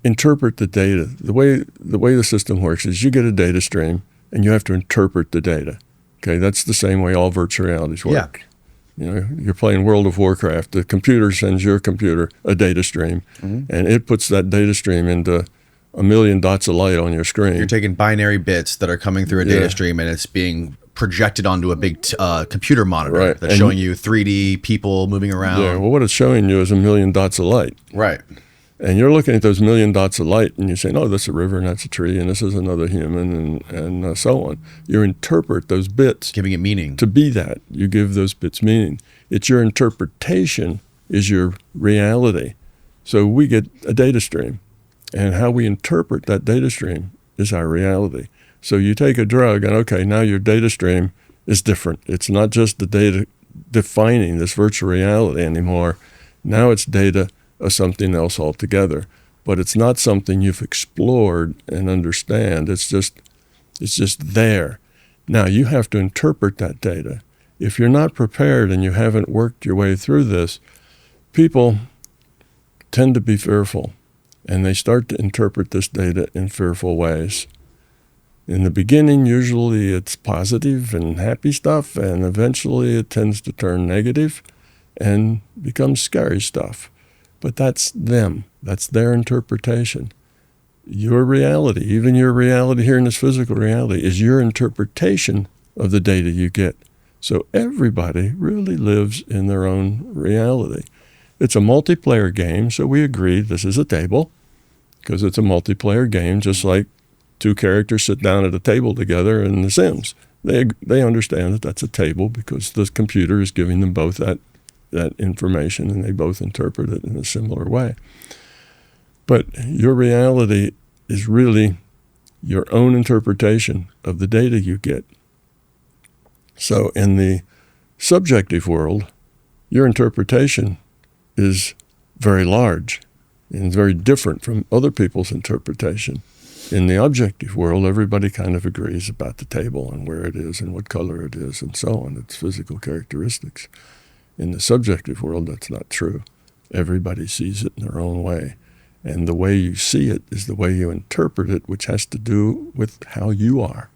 interpret the data. The way the system works is you get a data stream and you have to interpret the data. Okay, that's the same way all virtual realities work. Yeah. You're playing World of Warcraft. The computer sends your computer a data stream, mm-hmm. and it puts that data stream into a million dots of light on your screen. You're taking binary bits that are coming through a data stream, and it's being projected onto a big computer monitor that's showing you 3D people moving around. Yeah, well, what it's showing you is a million dots of light. Right. And you're looking at those million dots of light, and you're saying, oh, that's a river, and that's a tree, and this is another human, and so on. You interpret those bits. Giving it meaning. To be that. You give those bits meaning. It's your interpretation is your reality. So we get a data stream, and how we interpret that data stream is our reality. So you take a drug, and okay, now your data stream is different. It's not just the data defining this virtual reality anymore. Now it's data of something else altogether. But it's not something you've explored and understand. It's just there. Now you have to interpret that data. If you're not prepared and you haven't worked your way through this, people tend to be fearful, and they start to interpret this data in fearful ways. In the beginning, usually it's positive and happy stuff, and eventually it tends to turn negative and becomes scary stuff. But that's them. That's their interpretation. Your reality, even your reality here in this physical reality, is your interpretation of the data you get. So everybody really lives in their own reality. It's a multiplayer game, so we agree this is a table, because it's a multiplayer game, just like two characters sit down at a table together in The Sims. They understand that that's a table because the computer is giving them both that information, and they both interpret it in a similar way. But your reality is really your own interpretation of the data you get. So in the subjective world, your interpretation is very large and very different from other people's interpretation. In the objective world, everybody kind of agrees about the table and where it is and what color it is and so on, its physical characteristics. In the subjective world, that's not true. Everybody sees it in their own way. And the way you see it is the way you interpret it, which has to do with how you are.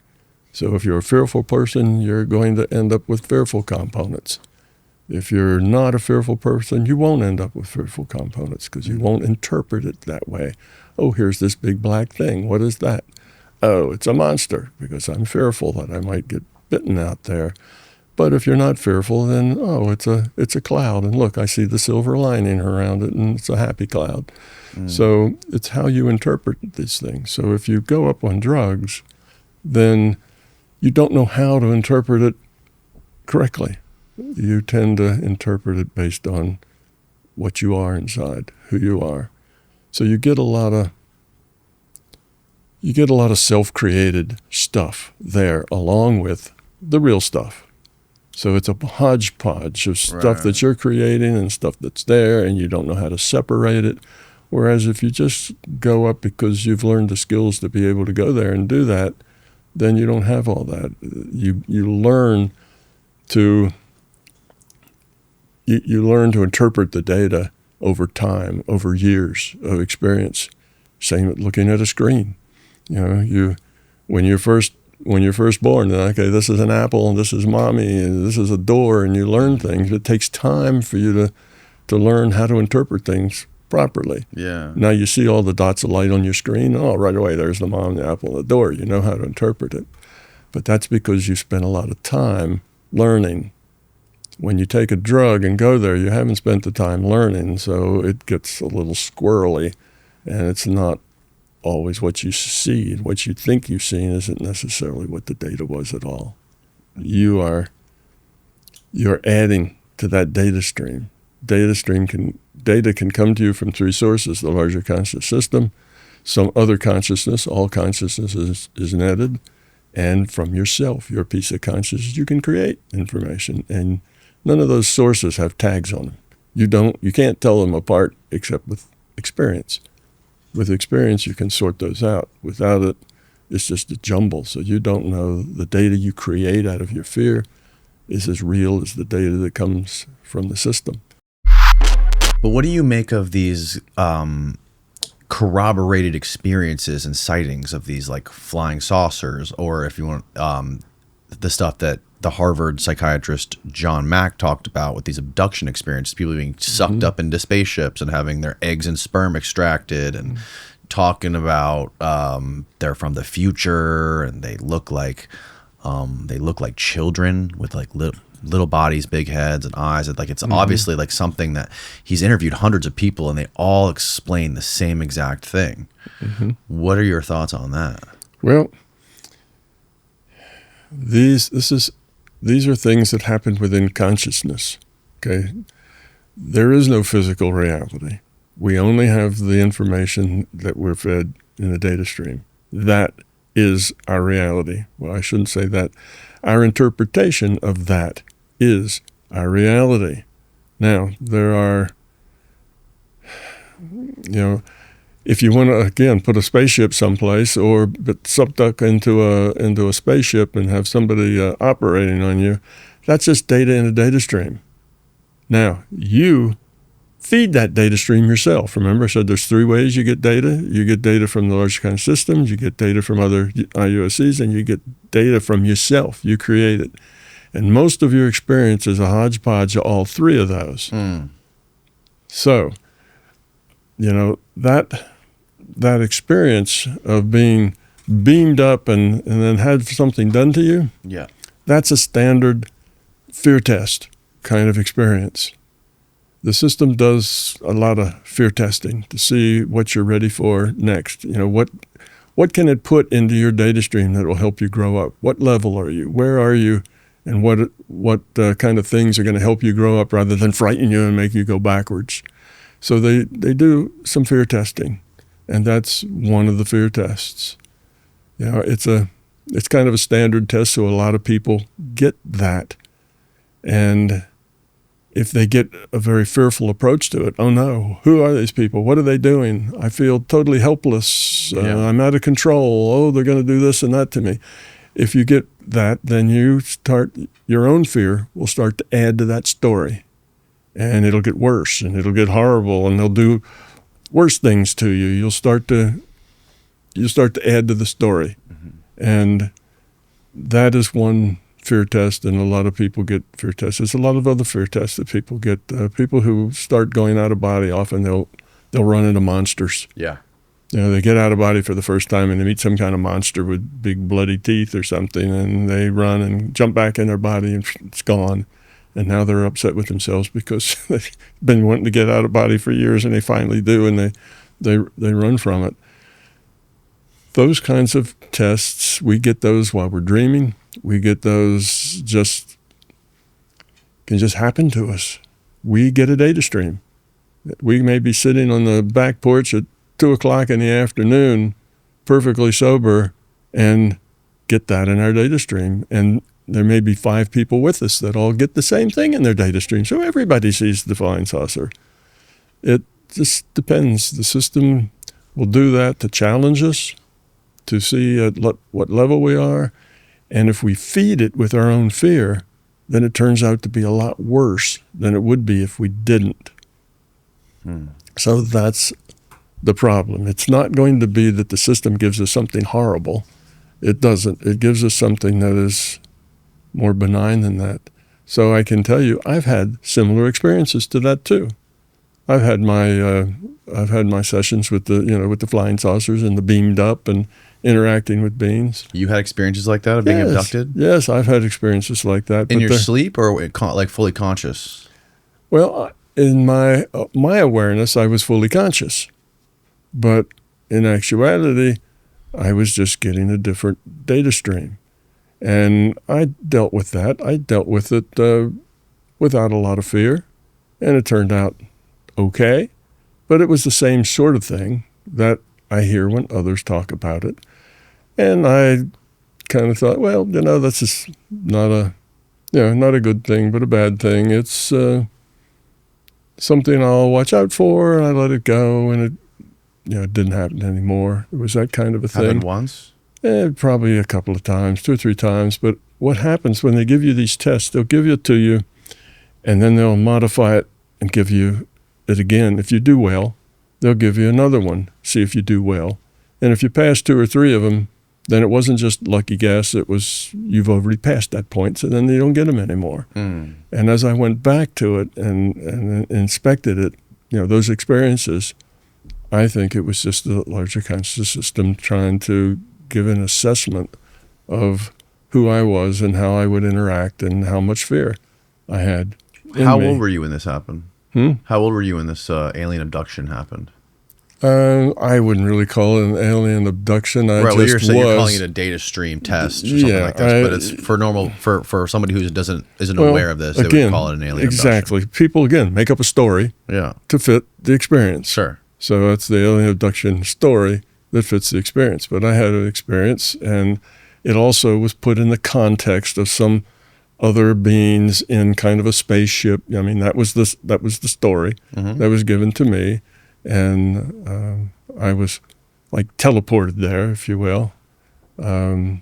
So if you're a fearful person, you're going to end up with fearful components. If you're not a fearful person, you won't end up with fearful components because you won't interpret it that way. Oh, here's this big black thing. What is that? Oh, it's a monster because I'm fearful that I might get bitten out there. But if you're not fearful, then, oh, it's a cloud. And look, I see the silver lining around it, and it's a happy cloud. So it's how you interpret these things. So if you go up on drugs, then you don't know how to interpret it correctly. You tend to interpret it based on what you are inside, who you are. So you get a lot of self-created stuff there along with the real stuff. So it's a hodgepodge of stuff that you're creating and stuff that's there, and you don't know how to separate it. Whereas if you just go up because you've learned the skills to be able to go there and do that, then you don't have all that. You learn to interpret the data over time, over years of experience. Same with looking at a screen. When you're first born, okay, this is an apple, and this is mommy, and this is a door, and you learn things. It takes time for you to learn how to interpret things properly. Yeah. Now you see all the dots of light on your screen. Oh, right away, there's the mom, the apple, and the door. You know how to interpret it. But that's because you spent a lot of time learning. When you take a drug and go there, you haven't spent the time learning, so it gets a little squirrely, and it's not always what you see. What you think you've seen isn't necessarily what the data was at all. You're adding to that data stream. Data can come to you from three sources: the larger conscious system, some other consciousness, all consciousness is netted, and from yourself, your piece of consciousness. You can create information, and none of those sources have tags on them. You can't tell them apart except with experience. With experience, you can sort those out. Without it, it's just a jumble. So you don't know the data you create out of your fear is as real as the data that comes from the system. But what do you make of these corroborated experiences and sightings of these like flying saucers, or if you want the stuff that the Harvard psychiatrist John Mack talked about with these abduction experiences, people being sucked up into spaceships and having their eggs and sperm extracted, and talking about they're from the future and they look like children with like little bodies, big heads and eyes. Like it's obviously like something that he's interviewed hundreds of people and they all explain the same exact thing. What are your thoughts on that? Well, these are things that happen within consciousness. Okay, there is no physical reality. We only have the information that we're fed in the data stream. That is our reality. Well, I shouldn't say that. Our interpretation of that is our reality. Now, there are, if you want to, again, put a spaceship someplace or get sucked up into a spaceship and have somebody operating on you, that's just data in a data stream. Now, you feed that data stream yourself. Remember, I said there's three ways you get data. You get data from the large kind of systems, you get data from other IUSCs, and you get data from yourself. You create it. And most of your experience is a hodgepodge of all three of those. So, that experience of being beamed up and then had something done to you, that's a standard fear test kind of experience. The system does a lot of fear testing to see what you're ready for next. What what can it put into your data stream that will help you grow up? What level are you? Where are you? And what kind of things are going to help you grow up rather than frighten you and make you go backwards? So they do some fear testing, and that's one of the fear tests. It's kind of a standard test, so a lot of people get that. And if they get a very fearful approach to it, oh no, who are these people? What are they doing? I feel totally helpless. I'm out of control. Oh, they're going to do this and that to me. If you get that, then your own fear will start to add to that story. And it'll get worse, and it'll get horrible, and they'll do worse things to you. You'll start to add to the story. Mm-hmm. And that is one fear test, and a lot of people get fear tests. There's a lot of other fear tests that people get. People who start going out of body, often they'll run into monsters. Yeah. They get out of body for the first time and they meet some kind of monster with big bloody teeth or something, and they run and jump back in their body and it's gone. And now they're upset with themselves because they've been wanting to get out of body for years, and they finally do, and they run from it. Those kinds of tests, we get those while we're dreaming. We get those can just happen to us. We get a data stream. We may be sitting on the back porch at 2:00 in the afternoon, perfectly sober, and get that in our data stream. And there may be 5 people with us that all get the same thing in their data stream. So everybody sees the flying saucer. It just depends. The system will do that to challenge us, to see at what level we are. And if we feed it with our own fear, then it turns out to be a lot worse than it would be if we didn't. So that's the problem. It's not going to be that the system gives us something horrible. It doesn't. It gives us something that is more benign than that. So I can tell you, I've had similar experiences to that too. I've had my sessions with the flying saucers and the beamed up and interacting with beings. You had experiences like that of being abducted? Yes, I've had experiences like that. In your sleep or like fully conscious? Well, in my awareness, I was fully conscious. But in actuality, I was just getting a different data stream. And I dealt with that. I dealt with it without a lot of fear. And it turned out okay. But it was the same sort of thing that I hear when others talk about it. And I kind of thought, well, this is not a good thing, but a bad thing. It's something I'll watch out for, and I let it go, and it didn't happen anymore. It was that kind of a thing. Happened once? Probably a couple of times, 2 or 3 times. But what happens when they give you these tests, they'll give it to you, and then they'll modify it and give you it again. If you do well, they'll give you another one, see if you do well. And if you pass 2 or 3 of them, then it wasn't just lucky guess, it was you've already passed that point, so then you don't get them anymore. And as I went back to it and inspected it, those experiences, I think it was just the larger conscious system trying to give an assessment of who I was and how I would interact and how much fear I had in How me. old were you when this happened? How old were you when this alien abduction happened? I wouldn't really call it an alien abduction. Right, well, you're calling it a data stream test or something like this, but it's for normal for somebody who isn't aware of this. They would call it an alien exactly. abduction. People again make up a story to fit the experience. Sure. So it's the alien abduction story that fits the experience. But I had an experience, and it also was put in the context of some other beings in kind of a spaceship. I mean, that was the story that was given to me. And I was like teleported there, if you will. What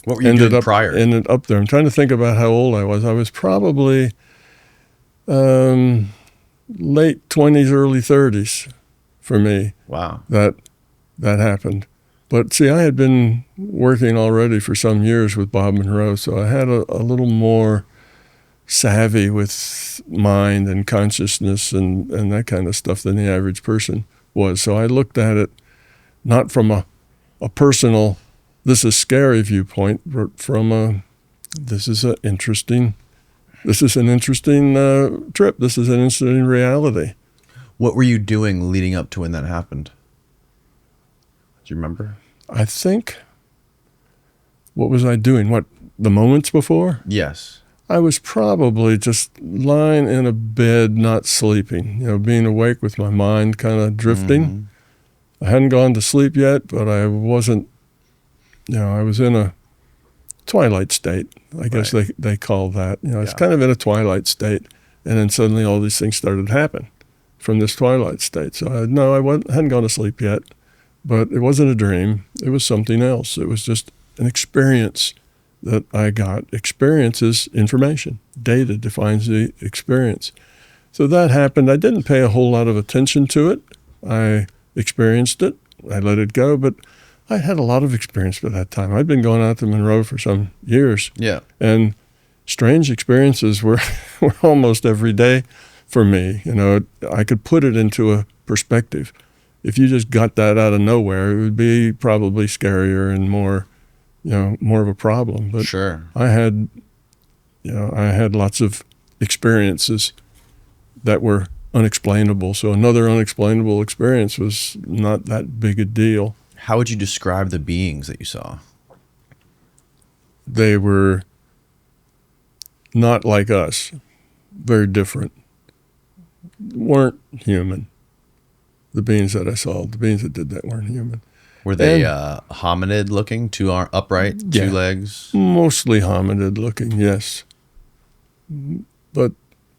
were you doing prior? Ended up there. I'm trying to think about how old I was. I was probably late 20s, early 30s for me. Wow. That happened. But see, I had been working already for some years with Bob Monroe, so I had a little more savvy with mind and consciousness and that kind of stuff than the average person was. So I looked at it not from a personal, this is scary viewpoint, but from this is an interesting trip. This is an interesting reality. What were you doing leading up to when that happened? Do you remember? I think, what was I doing? What, the moments before? Yes. I was probably just lying in a bed, not sleeping, being awake with my mind kind of drifting. Mm-hmm. I hadn't gone to sleep yet, but I wasn't, I was in a twilight state. I guess they call that. It's kind of in a twilight state. And then suddenly all these things started to happen from this twilight state. So I hadn't gone to sleep yet, but it wasn't a dream. It was something else. It was just an experience that I got. Experience is information. Data defines the experience. So that happened. I didn't pay a whole lot of attention to it. I experienced it. I let it go, but I had a lot of experience by that time. I'd been going out to Monroe for some years. Yeah. And strange experiences were almost every day for me. I could put it into a perspective. If you just got that out of nowhere, it would be probably scarier and more of a problem. But sure. I had lots of experiences that were unexplainable. So another unexplainable experience was not that big a deal. How would you describe the beings that you saw? They were not like us, very different, weren't human. The beings that I saw, the beings that did that weren't human. Were they hominid looking, upright, two legs? Mostly hominid looking, yes. But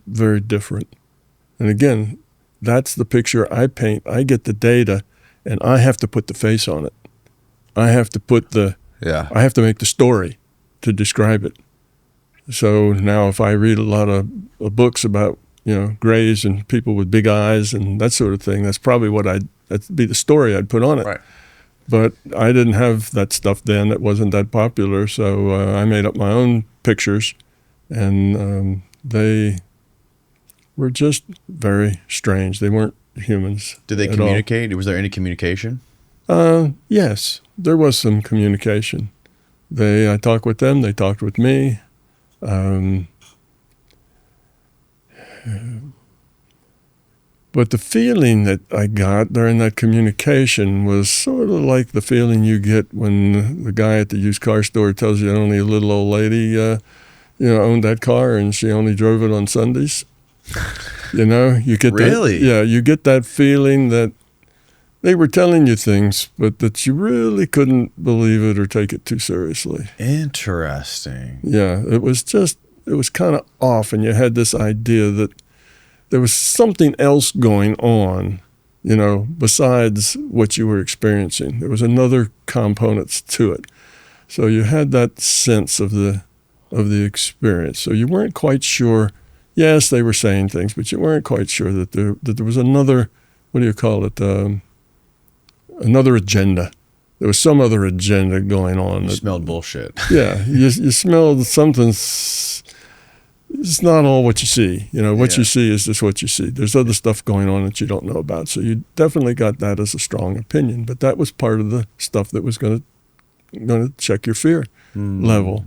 very different. And again, that's the picture I paint. I get the data, and I have to put the face on it. I have to I have to make the story to describe it. So now if I read a lot of books about, grays and people with big eyes and that sort of thing, that's probably that'd be the story I'd put on it. Right. But I didn't have that stuff then. It wasn't that popular. So I made up my own pictures, and they were just very strange. They weren't humans. Did they communicate? Was there any communication? Yes, there was some communication. I talked with them. They talked with me. But the feeling that I got during that communication was sort of like the feeling you get when the guy at the used car store tells you only a little old lady, owned that car and she only drove it on Sundays. You get really? You get that feeling that they were telling you things, but that you really couldn't believe it or take it too seriously. Interesting. Yeah, it was kind of off, and you had this idea that there was something else going on, besides what you were experiencing. There was another component to it. So you had that sense of the experience. So you weren't quite sure. Yes, they were saying things, but you weren't quite sure that there was another, what do you call it, another agenda. There was some other agenda going on. You smelled bullshit. Yeah, you smelled something. It's not all what you see. What you see is just what you see. There's other stuff going on that you don't know about. So you definitely got that as a strong opinion. But that was part of the stuff that was going to check your fear level.